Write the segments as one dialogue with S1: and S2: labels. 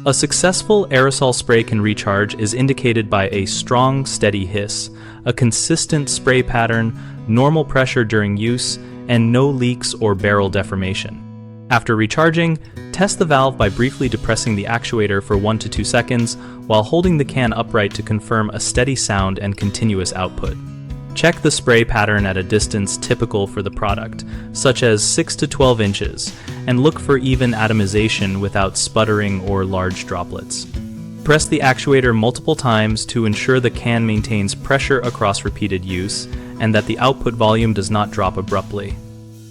S1: A successful aerosol spray can recharge is indicated by a strong, steady hiss, a consistent spray pattern, normal pressure during use, and no leaks or barrel deformation. After recharging, test the valve by briefly depressing the actuator for 1 to 2 seconds while holding the can upright to confirm a steady sound and continuous output. Check the spray pattern at a distance typical for the product, such as 6 to 12 inches, and look for even atomization without sputtering or large droplets. Press the actuator multiple times to ensure the can maintains pressure across repeated use and that the output volume does not drop abruptly.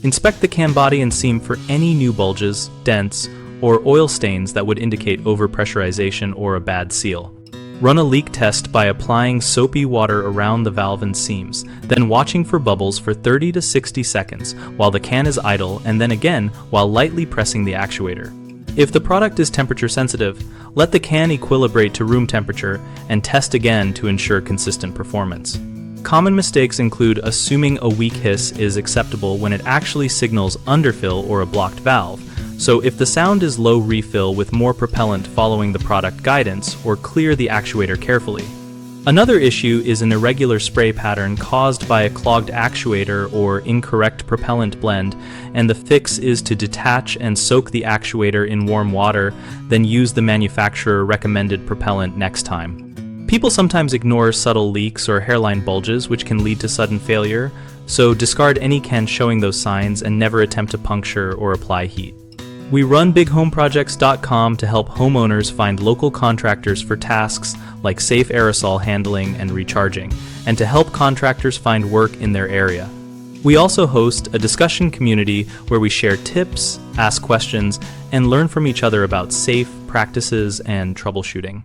S1: Inspect the can body and seam for any new bulges, dents, or oil stains that would indicate overpressurization or a bad seal. Run a leak test by applying soapy water around the valve and seams, then watching for bubbles for 30 to 60 seconds while the can is idle, and then again while lightly pressing the actuator. If the product is temperature sensitive, let the can equilibrate to room temperature and test again to ensure consistent performance. Common mistakes include assuming a weak hiss is acceptable when it actually signals underfill or a blocked valve. So if the sound is low, refill with more propellant following the product guidance, or clear the actuator carefully. Another issue is an irregular spray pattern caused by a clogged actuator or incorrect propellant blend, and the fix is to detach and soak the actuator in warm water, then use the manufacturer recommended propellant next time. People sometimes ignore subtle leaks or hairline bulges, which can lead to sudden failure, so discard any can showing those signs and never attempt to puncture or apply heat. We run bighomeprojects.com to help homeowners find local contractors for tasks like safe aerosol handling and recharging, and to help contractors find work in their area. We also host a discussion community where we share tips, ask questions, and learn from each other about safe practices and troubleshooting.